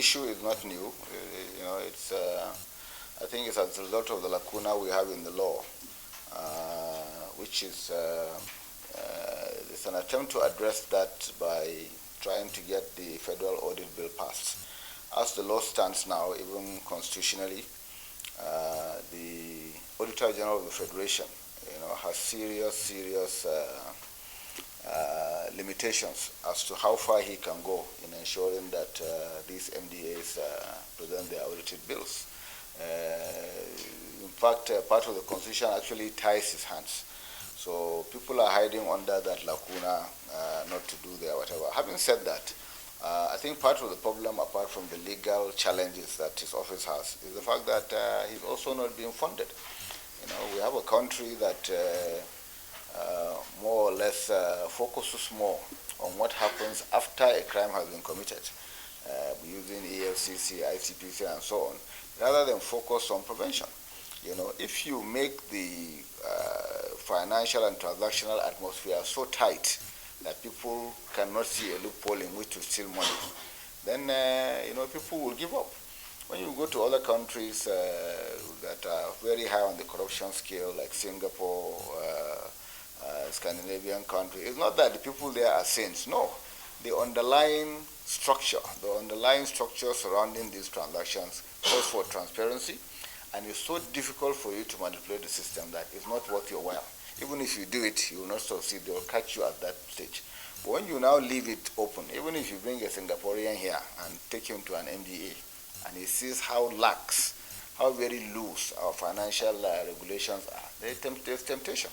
issue is not new. It's I think it's as a result of the lacuna we have in the law, which is it's an attempt to address that by trying to get the federal audit bill passed. As the law stands now, even constitutionally, the Auditor General of the Federation, has serious limitations as to how far he can go in ensuring that these MDAs present their audited bills. In fact, part of the Constitution actually ties his hands. So people are hiding under that lacuna not to do their whatever. Having said that, I think part of the problem, apart from the legal challenges that his office has, is the fact that he's also not being funded. We have a country that more or less focuses more on what happens after a crime has been committed, using EFCC, ICPC, and so on, rather than focus on prevention. If you make the financial and transactional atmosphere so tight that people cannot see a loophole in which to steal money, then people will give up. When you go to other countries that are very high on the corruption scale, like Singapore, Scandinavian countries, it's not that the people there are saints. No, the underlying structure surrounding these transactions calls for transparency, and it's so difficult for you to manipulate the system that it's not worth your while. Even if you do it, you will not succeed. They will catch you at that stage. But when you now leave it open, even if you bring a Singaporean here and take him to an MDA, and he sees how lax, how very loose our financial regulations are, there's temptation.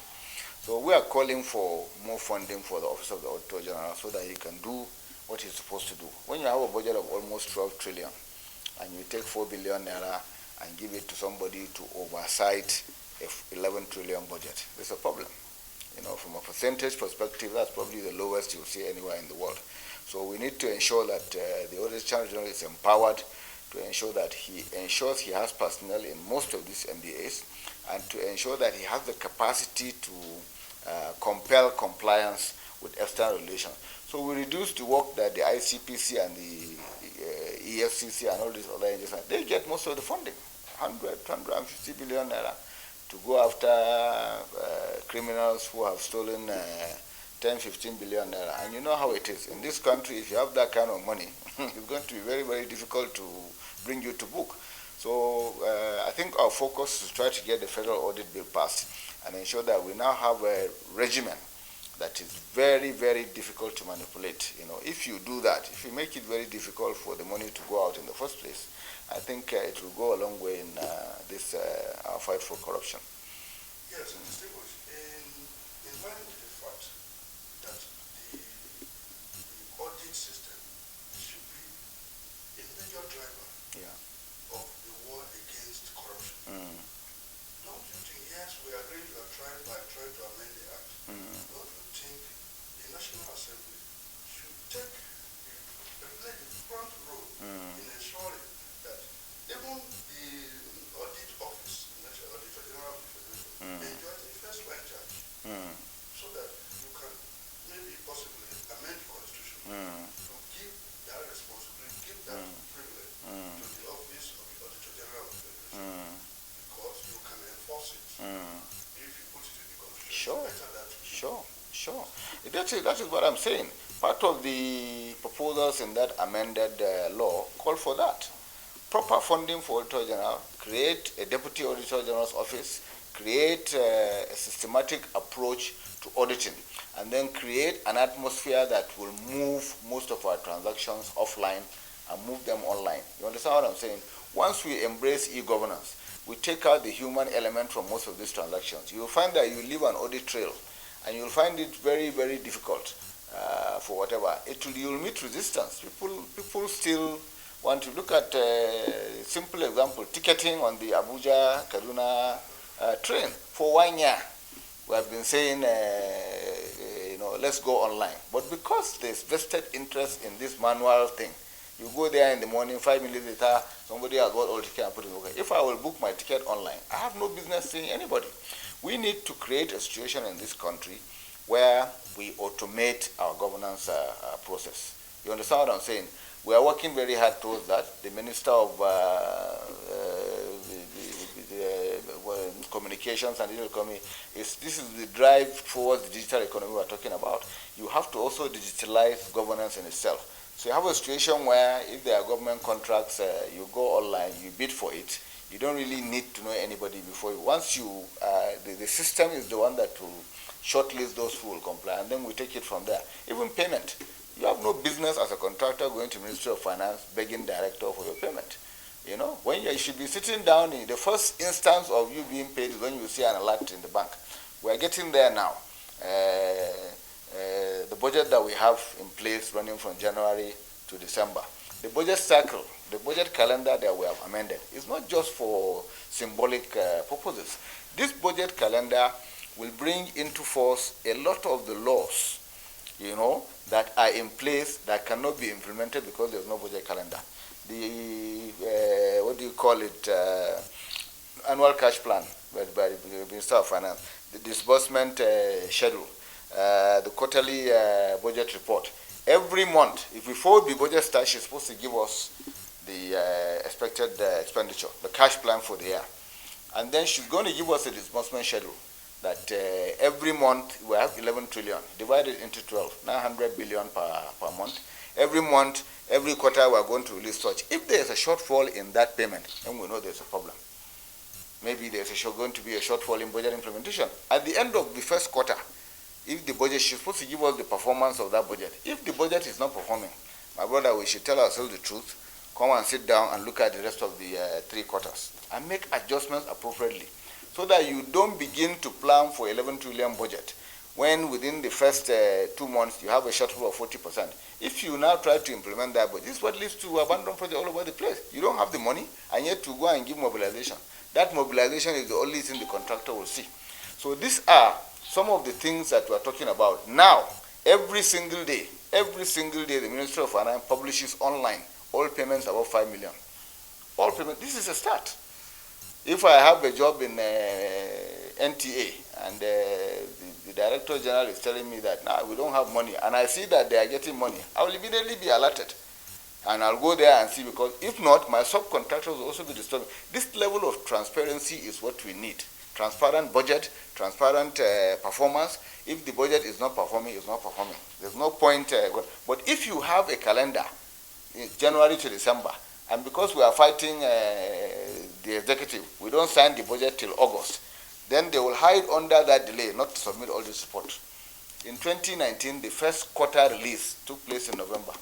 So we are calling for more funding for the Office of the Auditor General so that he can do what he's supposed to do. When you have a budget of almost 12 trillion and you take 4 billion naira and give it to somebody to oversight a 11 trillion budget, there's a problem. From a percentage perspective, that's probably the lowest you'll see anywhere in the world. So we need to ensure that the Auditor General is empowered to ensure that he ensures he has personnel in most of these MDAs, and to ensure that he has the capacity to compel compliance with external relations. So we reduce the work that the ICPC and the EFCC and all these other agencies, they get most of the funding, 150 billion naira, to go after criminals who have stolen 10, 15 billion naira. And you know how it is. In this country, if you have that kind of money, it's going to be very, very difficult to bring you to book. So I think our focus is to try to get the federal audit bill passed and ensure that we now have a regimen that is very, very difficult to manipulate. If you do that, if you make it very difficult for the money to go out in the first place, I think it will go a long way in this our fight for corruption. Yes, and distinguished in line with the fact that the audit system should be a major driver of the war against corruption. Don't you think, yes, we agree you are trying to amend the Act. Don't you think the National Assembly should take play the front role in ensuring that even the audit office, the National Auditor General of the Federation, enjoys a first line charge, so that you can maybe possibly amend the Constitution to give that responsibility, give that privilege to the office of the Auditor General of the Federation, because you can enforce it if you put it in the Constitution. Sure. That is what I'm saying. Part of the proposals in that amended law call for that. Proper funding for Auditor General, create a Deputy Auditor General's office, create a systematic approach to auditing, and then create an atmosphere that will move most of our transactions offline and move them online. You understand what I'm saying? Once we embrace e-governance, we take out the human element from most of these transactions. You will find that you leave an audit trail, and you'll find it very, very difficult for whatever. You'll meet resistance. People still want to look at a simple example, ticketing on the Abuja-Kaduna train. For 1 year, we have been saying, let's go online. But because there's vested interest in this manual thing, you go there in the morning, 5 minutes later, somebody has bought all ticket and put it okay. If I will book my ticket online, I have no business seeing anybody. We need to create a situation in this country where we automate our governance process. You understand what I'm saying? We are working very hard towards that. The Minister of Communications and Digital Economy this is the drive towards the digital economy we are talking about. You have to also digitalize governance in itself. So you have a situation where if there are government contracts, you go online, you bid for it. You don't really need to know anybody before you. Once you, the system is the one that will shortlist those who will comply, and then we take it from there. Even payment. You have no business as a contractor going to Ministry of Finance begging director for your payment. You know, when you should be sitting down, in the first instance of you being paid is when you see an alert in the bank. We are getting there now. The budget that we have in place running from January to December, the budget cycle, the budget calendar that we have amended is not just for symbolic purposes. This budget calendar will bring into force a lot of the laws, you know, that are in place that cannot be implemented because there's no budget calendar. The, what do you call it, annual cash plan by the Minister of Finance, the disbursement schedule, the quarterly budget report. Every month, if before the budget starts, she's supposed to give us the expected expenditure, the cash plan for the year. And then she's going to give us a disbursement schedule that every month we have 11 trillion, divided into 12, 900 billion per month. Every month, every quarter, we are going to release such. If there is a shortfall in that payment, then we know there's a problem. Maybe there's going to be a shortfall in budget implementation. At the end of the first quarter, if the budget, she's supposed to give us the performance of that budget. If the budget is not performing, my brother, we should tell ourselves the truth, come and sit down and look at the rest of the 3 quarters and make adjustments appropriately so that you don't begin to plan for 11 trillion budget when within the first 2 months you have a shortfall of 40%. If you now try to implement that, but this is what leads to abandoned projects all over the place. You don't have the money, and yet to go and give mobilization. That mobilization is the only thing the contractor will see. So these are some of the things that we are talking about. Now, every single day, the Ministry of Finance publishes online all payments above 5 million. All payments. This is a start. If I have a job in NTA and the Director General is telling me that we don't have money, and I see that they are getting money, I will immediately be alerted. And I'll go there and see, because if not, my subcontractors will also be disturbed. This level of transparency is what we need. Transparent budget, transparent performance. If the budget is not performing, it's not performing. There's no point. But if you have a calendar, January to December, and because we are fighting the executive, we don't sign the budget till August, then they will hide under that delay not to submit all this report. In 2019, the first quarter release took place in November.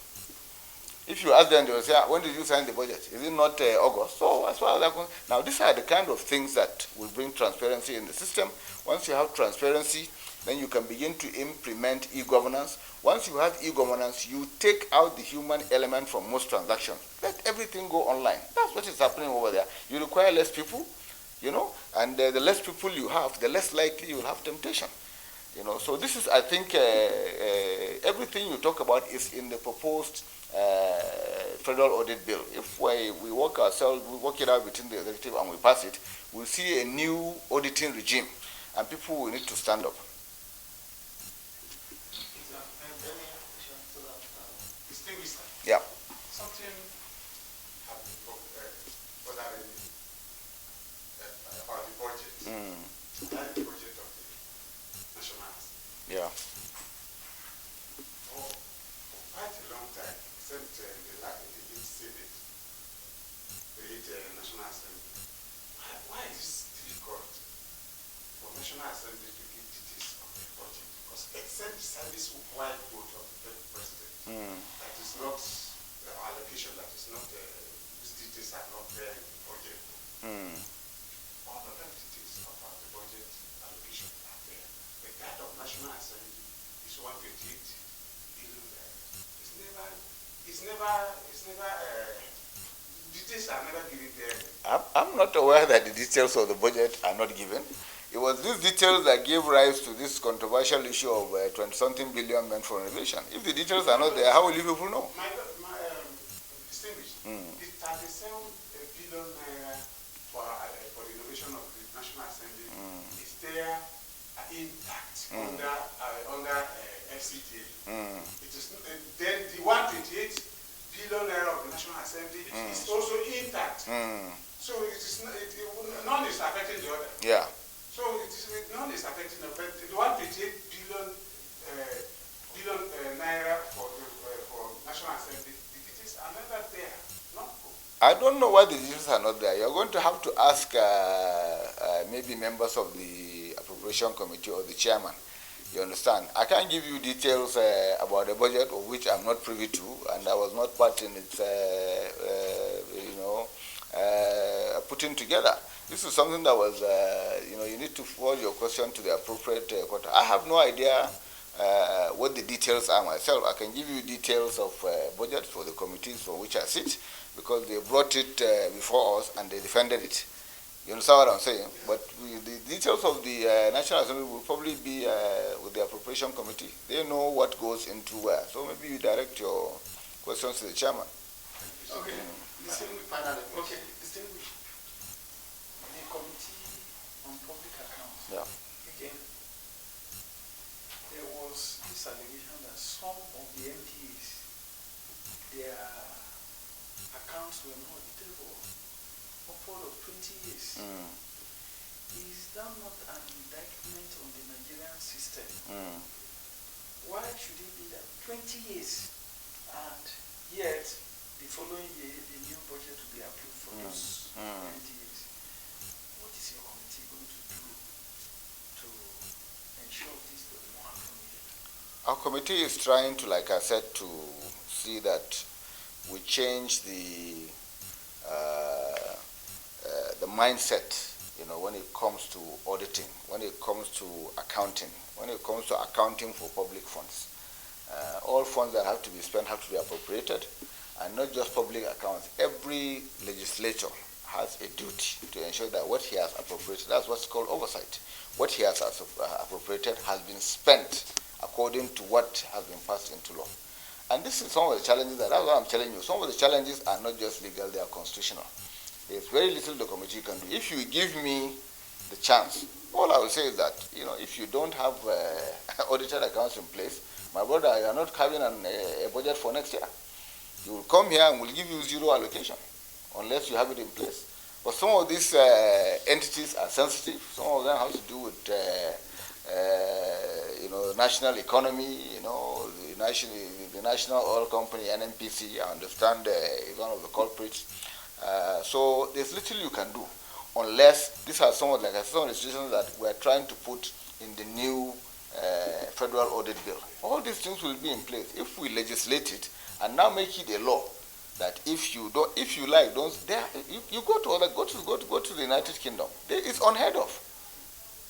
If you ask them, they will say, when did you sign the budget? Is it not August? So as far as that goes, now these are the kind of things that will bring transparency in the system. Once you have transparency, then you can begin to implement e-governance. Once you have e-governance, you take out the human element from most transactions. Let everything go online. That's what is happening over there. You require less people, you know, and the less people you have, the less likely you will have temptation. You know, so this is, I think, everything you talk about is in the proposed federal audit bill. If we work ourselves, we work it out between the executive and we pass it, we'll see a new auditing regime, and people will need to stand up. Yeah. Something has been bothering me about the budget. That's the budget of the national. Yeah. For quite a long time, except in the late Senate, the National Assembly. Why is this difficult for National Assembly to give details of the budget? Because except the service-wide vote of the president, that is not allocation, that is not, these details are not there in the budget. All of the details about the budget allocation are there. But that of National Assembly is 128 billion. Details are never given there. I'm not aware that the details of the budget are not given. It was these details that gave rise to this controversial issue of 20-something billion meant for renovation. If the details are not there, how will you people know? My distinguished, the 37 billion naira for the renovation of the National Assembly is there intact under FCTA. It is then the 128 billion intact. So it is none is affecting the other. Yeah. So none is affecting the other. The 158 billion naira for National Assembly, it is another there. No. I don't know why the details are not there. You're going to have to ask maybe members of the Appropriation Committee or the chairman. You understand? I can't give you details about the budget, of which I'm not privy to, and I was not part in its, putting together. This is something that was, you need to forward your question to the appropriate quarter. I have no idea what the details are myself. I can give you details of budget for the committees for which I sit, because they brought it before us and they defended it. You understand what I'm saying? But the details of the National Assembly will probably be with the Appropriation Committee. They know what goes into where. So maybe you direct your questions to the chairman. Okay. Finally, okay. Distinguished. The Committee on Public Accounts. Yeah. Again, there was this allegation that some of the MPs, their accounts were not audited for upward of 20 years. Is that not an indictment on the Nigerian system? Why should it be that 20 years and yet the following year the new budget will be approved for those 20 years? What is your committee going to do to ensure this does not happen again? Our committee is trying to, like I said, to see that we change the mindset, when it comes to auditing, when it comes to accounting, when it comes to accounting for public funds. All funds that have to be spent have to be appropriated, and not just public accounts. Every legislator has a duty to ensure that what he has appropriated, that's what's called oversight. What he has appropriated has been spent according to what has been passed into law. And this is some of the challenges that's what I'm telling you. Some of the challenges are not just legal, they are constitutional. There's very little the committee can do. If you give me the chance, all I will say is that, if you don't have audited accounts in place, my brother, you are not having a budget for next year. You will come here and we'll give you zero allocation unless you have it in place. But some of these entities are sensitive. Some of them have to do with national economy, the national oil company, NNPC, I understand is one of the culprits. So there's little you can do unless these are some of the institutions that we're trying to put in the new federal audit bill. All these things will be in place if we legislate it and now make it a law that if you like, you go to the United Kingdom. It's unheard of.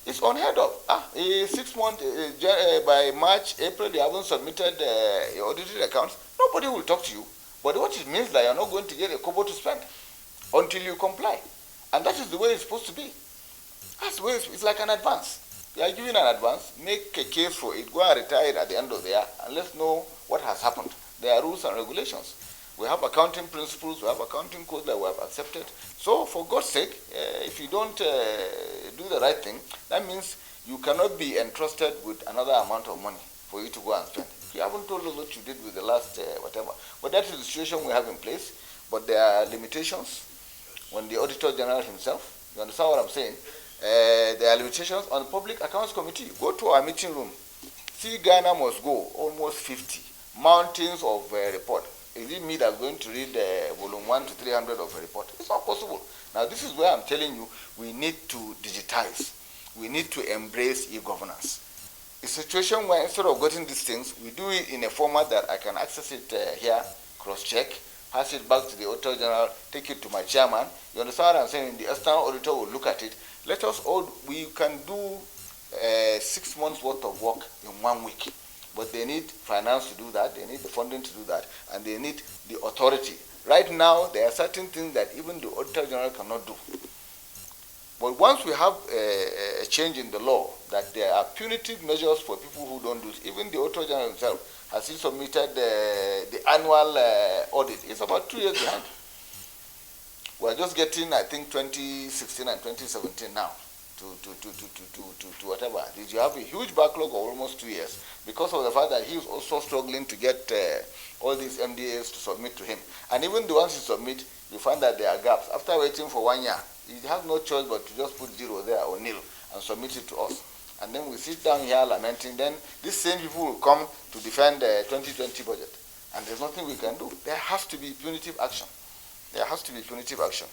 It's unheard of. 6 months by March, April, you haven't submitted your audited accounts. Nobody will talk to you. But what it means that you're not going to get a kobo to spend until you comply. And that is the way it's supposed to be. That's the way it's like an advance. You are giving an advance, make a case for it, go and retire it at the end of the year, and let's know what has happened. There are rules and regulations. We have accounting principles, we have accounting codes that we have accepted. So for God's sake, if you don't do the right thing, that means you cannot be entrusted with another amount of money for you to go and spend. You haven't told us what you did with the last whatever. But that is the situation we have in place. But there are limitations on the Auditor General himself. You understand what I'm saying? There are limitations on the Public Accounts Committee. Go to our meeting room. See, Ghana must go almost 50 mountains of report. Is it me that's going to read volume 1 to 300 of a report? It's not possible. Now, this is where I'm telling you we need to digitize. We need to embrace e-governance. A situation where instead of getting these things, we do it in a format that I can access it here, cross-check, pass it back to the Auditor General, take it to my chairman. You understand what I'm saying? The external auditor will look at it. We can do 6 months worth of work in 1 week. But they need finance to do that, they need the funding to do that, and they need the authority. Right now, there are certain things that even the Auditor General cannot do. But once we have a change in the law, that there are punitive measures for people who don't do it, even the Auditor General himself has he submitted the annual audit. It's about 2 years behind. We're just getting, I think, 2016 and 2017 now. to whatever. Did you have a huge backlog of almost 2 years because of the fact that he was also struggling to get all these MDAs to submit to him. And even the ones you submit, you find that there are gaps. After waiting for 1 year, you have no choice but to just put 0 there or nil and submit it to us. And then we sit down here lamenting. Then these same people will come to defend the 2020 budget. And there's nothing we can do. There has to be punitive action. There has to be punitive action.